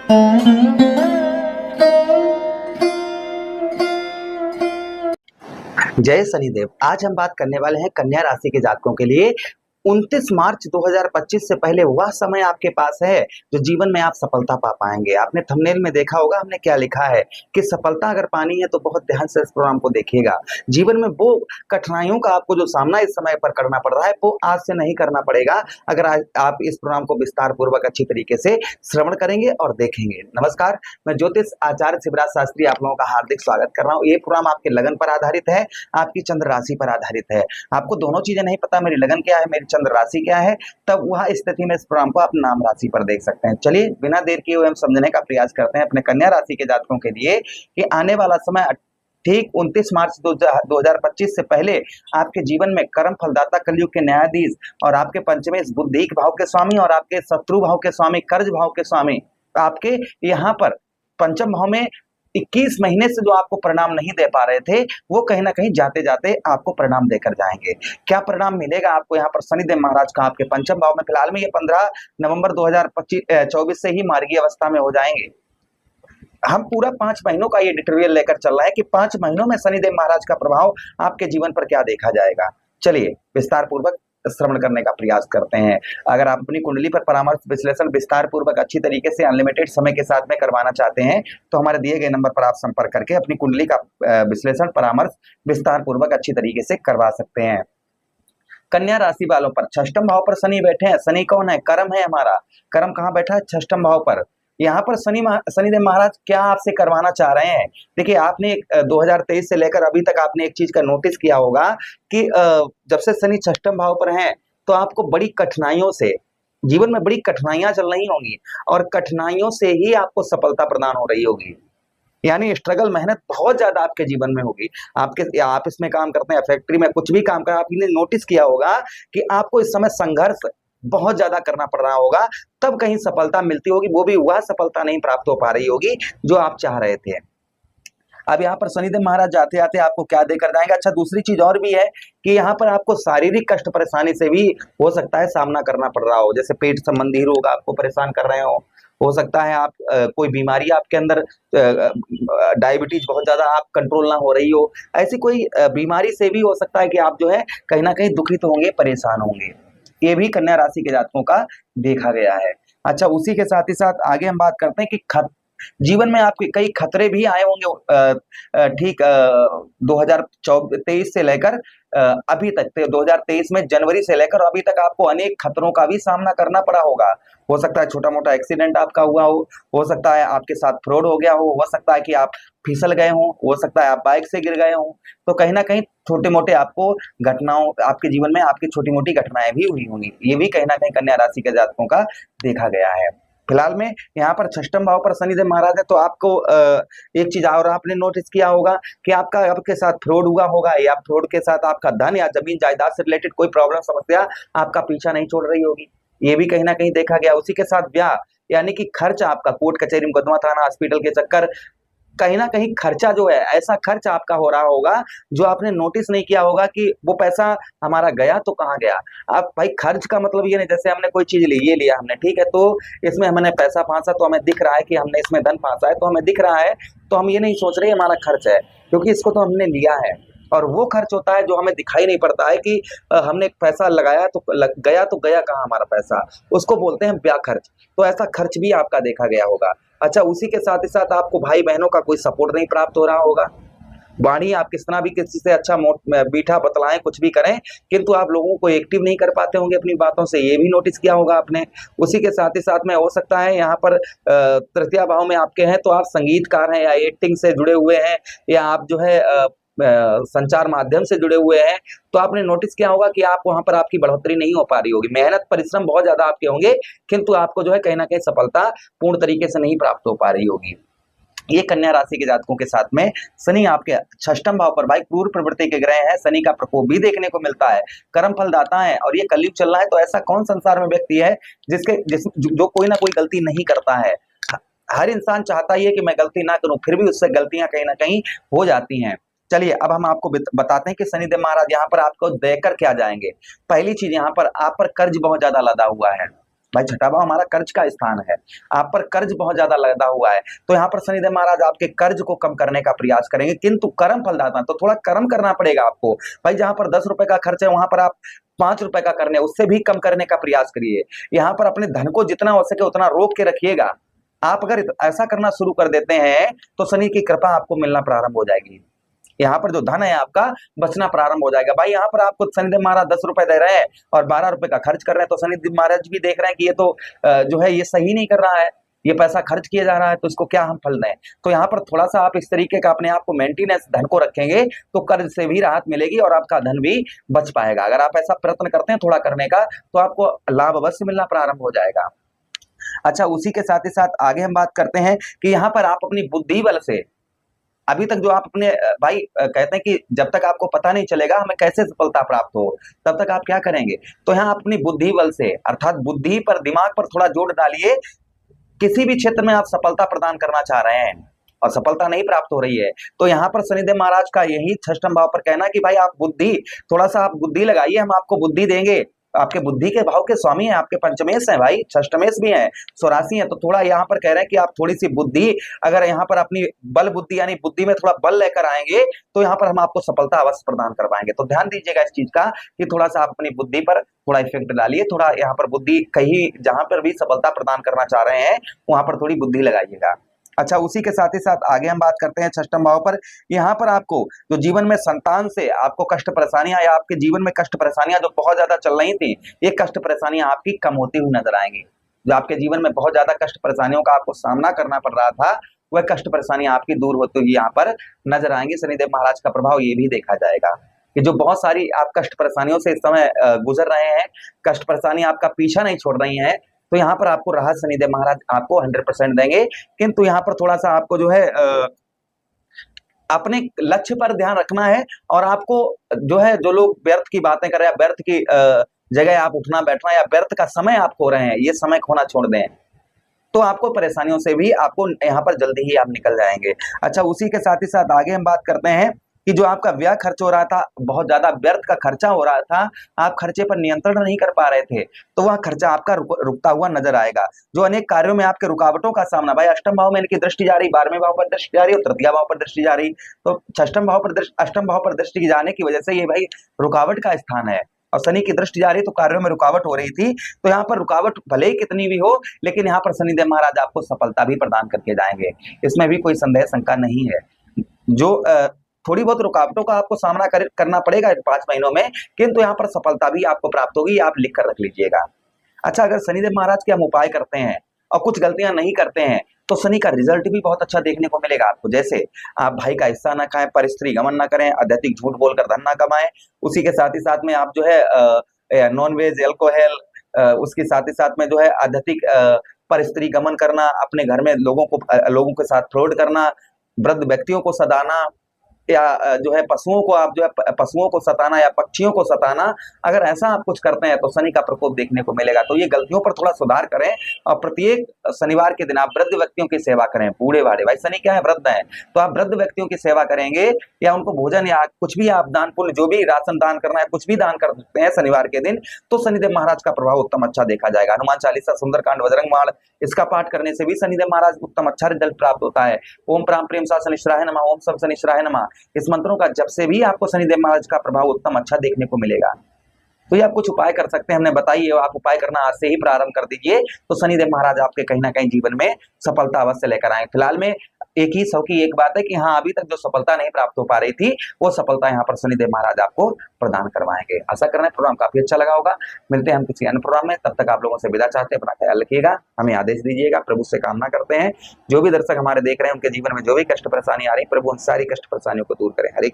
जय शनिदेव। आज हम बात करने वाले हैं कन्या राशि के जातकों के लिए 29 मार्च 2025 से पहले वह समय आपके पास है जो जीवन में आप सफलता पा पाएंगे। आपने थंबनेल में देखा होगा हमने क्या लिखा है कि सफलता अगर पानी है तो बहुत ध्यान से इस प्रोग्राम को देखिएगा। जीवन में वो कठिनाइयों का आपको जो सामना इस समय पर करना पड़ रहा है वो आज से नहीं करना पड़ेगा अगर आज आप इस प्रोग्राम को विस्तार पूर्वक अच्छी तरीके से श्रवण करेंगे और देखेंगे। नमस्कार, मैं ज्योतिष आचार्य शिवराज शास्त्री आप लोगों का हार्दिक स्वागत कर रहा हूँ। ये प्रोग्राम आपके लगन पर आधारित है, आपकी चंद्र राशि पर आधारित है। आपको दोनों चीजें नहीं पता, मेरी लगन क्या है, मेरी चंद्र राशि क्या है, तब वह स्थिति में इस प्रोग्राम को आप नाम राशि पर देख सकते हैं। चलिए बिना देर किए हुए हम समझने का प्रयास करते हैं अपने कन्या राशि के जातकों के लिए कि आने वाला समय ठीक 29 मार्च 2025 से पहले आपके जीवन में कर्म फलदाता कलयुग के न्यायाधीश और आपके पंचमे बुद्धि भाव के स्वामी और आपके शत्रु भाव के स्वामी कर्ज भाव के स्वामी आपके यहाँ पर पंचम भाव में 21 महीने से जो आपको परिणाम नहीं दे पा रहे थे वो कहीं ना कहीं जाते जाते आपको परिणाम देकर जाएंगे। क्या परिणाम मिलेगा आपको यहाँ पर शनिदेव महाराज का आपके पंचम भाव में? फिलहाल में ये 15 नवंबर 2024 से ही मार्गीय अवस्था में हो जाएंगे। हम पूरा 5 महीनों का ये डिटेरियल लेकर चल रहा है कि 5 महीनों में शनिदेव महाराज का प्रभाव आपके जीवन पर क्या देखा जाएगा। चलिए विस्तार पूर्वक श्रवण करने का प्रयास करते हैं। अगर आप अपनी कुंडली पर परामर्श विश्लेषण विस्तार पूर्वक अच्छी तरीके से अनलिमिटेड समय के साथ में करवाना चाहते हैं तो हमारे दिए गए नंबर पर आप संपर्क करके अपनी कुंडली का विश्लेषण परामर्श विस्तार पूर्वक अच्छी तरीके से करवा सकते हैं। कन्या राशि वालों पर षष्ठम भाव पर शनि बैठे हैं। शनि कौन है? कर्म है हमारा। कर्म कहाँ बैठा है? षष्ठम भाव पर। यहाँ पर शनिदेव महाराज क्या आपसे करवाना चाह रहे हैं? देखिए, आपने 2023 से लेकर अभी तक आपने एक चीज का नोटिस किया होगा कि जब से शनि षष्ठम भाव पर हैं तो आपको बड़ी कठिनाइयों से जीवन में बड़ी कठिनाइयां चल रही होंगी और कठिनाइयों से ही आपको सफलता प्रदान हो रही होगी। यानी स्ट्रगल मेहनत बहुत ज्यादा आपके जीवन में होगी। आप इसमें काम करते हैं, फैक्ट्री में कुछ भी काम कर, आपने नोटिस किया होगा कि आपको इस समय संघर्ष बहुत ज्यादा करना पड़ रहा होगा, तब कहीं सफलता मिलती होगी, वो भी वह सफलता नहीं प्राप्त हो पा रही होगी जो आप चाह रहे थे। अब यहाँ पर शनिदेव महाराज जाते आते आपको क्या देकर जाएंगे? अच्छा, दूसरी चीज और भी है कि यहाँ पर आपको शारीरिक कष्ट परेशानी से भी हो सकता है सामना करना पड़ रहा हो, जैसे पेट संबंधी रोग आपको परेशान कर रहे हो सकता है आप कोई बीमारी आपके अंदर डायबिटीज बहुत ज्यादा आप कंट्रोल ना हो रही हो, ऐसी कोई बीमारी से भी हो सकता है कि आप जो है कहीं ना कहीं दुखित होंगे, परेशान होंगे। ये भी कन्या राशि के जातकों का देखा गया है। अच्छा, उसी के साथ ही साथ आगे हम बात करते हैं कि जीवन में आपके कई खतरे भी आए होंगे। ठीक 2023 से लेकर अभी तक 2023 में जनवरी से लेकर अभी तक आपको अनेक खतरों का भी सामना करना पड़ा होगा। हो सकता है छोटा मोटा एक्सीडेंट आपका हुआ हो सकता है आपके साथ फ्रॉड हो गया हो सकता है कि आप फिसल गए हो सकता है आप बाइक से गिर गए हो। तो कहीं ना कहीं छोटे मोटे आपको घटनाओं आपके जीवन में आपकी छोटी मोटी घटनाएं भी हुई होंगी। ये भी कहीं ना कहीं कन्या राशि के जातकों का देखा गया है। फिलहाल में यहाँ पर षष्ठम भाव पर शनिदेव महाराज है तो आपको एक चीज और आपने नोटिस किया होगा कि आपके साथ फ्रॉड हुआ होगा या फ्रॉड के साथ आपका धन या जमीन जायदाद से रिलेटेड कोई प्रॉब्लम समस्या आपका पीछा नहीं छोड़ रही होगी। ये भी कहीं ना कहीं देखा गया। उसी के साथ ब्याह यानी कि खर्च आपका कोर्ट कचहरी मुकदमा थाना हॉस्पिटल के चक्कर, कहीं ना कहीं खर्चा जो है ऐसा खर्च आपका हो रहा होगा जो आपने नोटिस नहीं किया होगा कि वो पैसा हमारा गया तो कहाँ गया। आप भाई खर्च का मतलब ये नहीं जैसे हमने कोई चीज ली, ये लिया हमने, ठीक है, तो इसमें हमने पैसा फांसा तो हमें दिख रहा है कि हमने इसमें धन फांसा है तो हमें दिख रहा है, तो हम ये नहीं सोच रहे हमारा खर्च है क्योंकि इसको तो हमने लिया है। और वो खर्च होता है जो हमें दिखाई नहीं पड़ता है कि हमने एक पैसा लगाया तो गया कहाँ हमारा पैसा, उसको बोलते हैं ब्याह खर्च। तो ऐसा खर्च भी आपका देखा गया होगा। अच्छा, उसी के साथ ही साथ आपको भाई बहनों का कोई सपोर्ट नहीं प्राप्त हो रहा होगा। वाणी आप कितना भी किसी से अच्छा मीठा बतलाएं कुछ भी करें किंतु आप लोगों को एक्टिव नहीं कर पाते होंगे अपनी बातों से, ये भी नोटिस किया होगा आपने। उसी के साथ ही साथ में हो सकता है यहाँ पर तृतीय भाव में आपके हैं तो आप संगीतकार हैं या एक्टिंग से जुड़े हुए हैं या आप जो है संचार माध्यम से जुड़े हुए हैं, तो आपने नोटिस किया होगा कि आप वहां पर आपकी बढ़ोतरी नहीं हो पा रही होगी। मेहनत परिश्रम बहुत ज्यादा आपके होंगे किंतु आपको जो है कहीं ना कहीं सफलता पूर्ण तरीके से नहीं प्राप्त हो पा रही होगी। ये कन्या राशि के जातकों के साथ में शनि आपके षष्ठम भाव पर भाई क्रूर प्रवृत्ति के ग्रह है, शनि का प्रकोप भी देखने को मिलता है, कर्म फलदाता है और ये कलयुग चल रहा है। तो ऐसा कौन संसार में व्यक्ति है जो कोई ना कोई गलती नहीं करता है। हर इंसान चाहता ही है कि मैं गलती ना करूं, फिर भी उससे गलतियां कहीं ना कहीं हो जाती हैं। चलिए अब हम आपको बताते हैं कि शनिदेव महाराज यहाँ पर आपको देकर क्या जाएंगे। पहली चीज, यहाँ पर आप पर कर्ज बहुत ज्यादा लदा हुआ है, भाई छठा भाव हमारा कर्ज का स्थान है, आप पर कर्ज बहुत ज्यादा लदा हुआ है, तो यहाँ पर शनिदेव महाराज आपके कर्ज को कम करने का प्रयास करेंगे, किंतु कर्म फलदाता, तो थोड़ा कर्म करना पड़ेगा आपको। भाई जहां पर 10 रुपए का खर्च है वहां पर आप 5 रुपए का करने, उससे भी कम करने का प्रयास करिए। यहाँ पर अपने धन को जितना हो सके उतना रोक के रखिएगा। आप अगर ऐसा करना शुरू कर देते हैं तो शनि की कृपा आपको मिलना प्रारंभ हो जाएगी। यहाँ पर जो धन है आपका बचना प्रारंभ हो जाएगा। भाई यहाँ पर आपको शनिदेव महाराज 10 रुपए दे रहे हैं और 12 रुपए का खर्च कर रहे हैं, तो शनिदेव महाराज भी देख रहे हैं कि ये तो जो है ये सही नहीं कर रहा है, ये पैसा खर्च किया जा रहा है, तो इसको क्या हम फल दें। तो यहाँ पर थोड़ा सा आप इस तरीके का अपने आप को मेंटेनेंस धन को रखेंगे तो कर्ज से भी राहत मिलेगी और आपका धन भी बच पाएगा। अगर आप ऐसा प्रयत्न करते हैं थोड़ा करने का तो आपको लाभ अवश्य मिलना प्रारंभ हो जाएगा। अच्छा, उसी के साथ ही साथ आगे हम बात करते हैं कि यहाँ पर आप अपनी बुद्धि बल से, अभी तक जो आप अपने भाई कहते हैं कि जब तक आपको पता नहीं चलेगा हमें कैसे सफलता प्राप्त हो, तब तक आप क्या करेंगे, तो यहाँ अपनी बुद्धि बल से अर्थात बुद्धि पर दिमाग पर थोड़ा जोर डालिए। किसी भी क्षेत्र में आप सफलता प्रदान करना चाह रहे हैं और सफलता नहीं प्राप्त हो रही है, तो यहाँ पर शनिदेव महाराज का यही षष्ठम भाव पर कहना कि भाई आप बुद्धि, थोड़ा सा आप बुद्धि लगाइए, हम आपको बुद्धि देंगे। आपके बुद्धि के भाव के स्वामी हैं, आपके पंचमेश हैं भाई, षष्टमेश भी हैं, स्वराशी हैं, तो थोड़ा यहाँ पर कह रहे हैं कि आप थोड़ी सी बुद्धि, अगर यहाँ पर अपनी बल बुद्धि यानी बुद्धि में थोड़ा बल लेकर आएंगे तो यहाँ पर हम आपको सफलता अवश्य प्रदान कर पाएंगे। तो ध्यान दीजिएगा इस चीज का कि थोड़ा सा आप अपनी बुद्धि पर थोड़ा इफेक्ट डालिए, थोड़ा यहाँ पर बुद्धि कहीं जहां पर भी सफलता प्रदान करना चाह रहे हैं वहां पर थोड़ी बुद्धि लगाइएगा। अच्छा, उसी के साथ ही साथ आगे हम बात करते हैं षष्ठम भाव पर। यहाँ पर आपको जो जीवन में संतान से आपको कष्ट परेशानियां या आपके जीवन में कष्ट परेशानियां जो बहुत ज्यादा चल रही थी, ये कष्ट परेशानियां आपकी कम होती हुई नजर आएंगी। जो आपके जीवन में बहुत ज्यादा कष्ट परेशानियों का आपको सामना करना पड़ रहा था, वह कष्ट परेशानियां आपकी दूर होती हुई यहाँ पर नजर आएंगी। शनिदेव महाराज का प्रभाव ये भी देखा जाएगा कि जो बहुत सारी आप कष्ट परेशानियों से इस समय गुजर रहे हैं, कष्ट परेशानी आपका पीछा नहीं छोड़ रही है, तो यहाँ पर आपको राहत शनिदेव महाराज आपको 100% देंगे। किंतु यहाँ पर थोड़ा सा आपको जो है अपने लक्ष्य पर ध्यान रखना है और आपको जो है जो लोग व्यर्थ की बातें कर रहे हैं, व्यर्थ की जगह आप उठना बैठना या व्यर्थ का समय आप खो रहे हैं, ये समय खोना छोड़ दें, तो आपको परेशानियों से भी आपको यहाँ पर जल्दी ही आप निकल जाएंगे। अच्छा, उसी के साथ ही साथ आगे हम बात करते हैं कि जो आपका व्यय खर्च हो रहा था, बहुत ज्यादा व्यर्थ का खर्चा हो रहा था, आप खर्चे पर नियंत्रण नहीं कर पा रहे थे, तो वह खर्चा आपका रुकता हुआ नजर आएगा। जो अनेक कार्यों में आपके रुकावटों का सामना, भाई अष्टम भाव में इनकी दृष्टि जा रही, 12वें भाव पर दृष्टि जा रही और तृतीय भाव पर दृष्टि जा रही, तो अष्टम भाव पर दृष्टि जाने की वजह से ये भाई रुकावट का स्थान है और शनि की दृष्टि जा रही तो कार्यों में रुकावट हो रही थी। तो यहाँ पर रुकावट भले ही कितनी भी हो, लेकिन यहाँ पर शनिदेव महाराज आपको सफलता भी प्रदान करके जाएंगे, इसमें भी कोई संदेह शंका नहीं है। जो थोड़ी बहुत रुकावटों का आपको सामना करना पड़ेगा 5 महीनों में, किंतु यहाँ पर सफलता भी आपको प्राप्त होगी, आप लिख कर रख लीजिएगा। अच्छा, अगर शनिदेव महाराज के हम उपाय करते हैं और कुछ गलतियां नहीं करते हैं तो शनि का रिजल्ट भी बहुत अच्छा देखने को मिलेगा आपको। जैसे आप भाई का हिस्सा ना खाएं, पर स्त्री गमन ना करें, अत्यधिक झूठ बोलकर धन ना कमाएं, उसी के साथ ही साथ में आप जो है नॉन वेज एल्कोहल, उसके साथ ही साथ में जो है अत्यधिक पर स्त्री गमन करना, अपने घर में लोगों के साथ फ्रॉड करना, वृद्ध व्यक्तियों को सताना या जो है पशुओं को आप जो है पशुओं को सताना या पक्षियों को सताना, अगर ऐसा आप कुछ करते हैं तो शनि का प्रकोप देखने को मिलेगा। तो ये गलतियों पर थोड़ा सुधार करें और प्रत्येक शनिवार के दिन आप वृद्ध व्यक्तियों की सेवा करें। बूढ़े बाढ़े, भाई शनि क्या है, वृद्ध है, तो आप वृद्ध व्यक्तियों की सेवा करेंगे या उनको भोजन या कुछ भी आप दान पुण्य, जो भी राशन दान करना है, कुछ भी दान कर सकते हैं शनिवार के दिन, तो शनिदेव महाराज का प्रभाव उत्तम अच्छा देखा जाएगा। हनुमान चालीसा, सुंदरकांड, बजरंग बाण, इसका पाठ करने से भी शनिदेव महाराज उत्तम अच्छा रिजल्ट प्राप्त होता है। ओम प्राम प्रेम सा शनिश्चराय नमः, ओम सब शनिश्चराय नमः, इस मंत्रों का जब से भी आपको शनिदेव महाराज का प्रभाव उत्तम अच्छा देखने को मिलेगा। तो ये आप कुछ उपाय कर सकते हैं, हमने बताइए, आप उपाय करना आज से ही प्रारंभ कर दीजिए, तो शनिदेव महाराज आपके कहीं ना कहीं जीवन में सफलता अवश्य लेकर आए। फिलहाल में एक ही सौ की एक बात है कि हाँ, अभी तक जो सफलता नहीं प्राप्त हो पा रही थी वो सफलता यहाँ पर शनिदेव महाराज आपको प्रदान करवाएंगे। आशा कर रहे हैं प्रोग्राम काफी अच्छा लगा होगा। मिलते हैं हम किसी अन्य प्रोग्राम में, तब तक आप लोगों से विदा चाहते हैं। अपना ख्याल रखिएगा, हमें आदेश दीजिएगा, प्रभु से कामना करते हैं जो भी दर्शक हमारे देख रहे हैं उनके जीवन में जो भी कष्ट परेशानी आ रही, प्रभु उन सारी कष्ट परेशानियों को दूर करें। हरे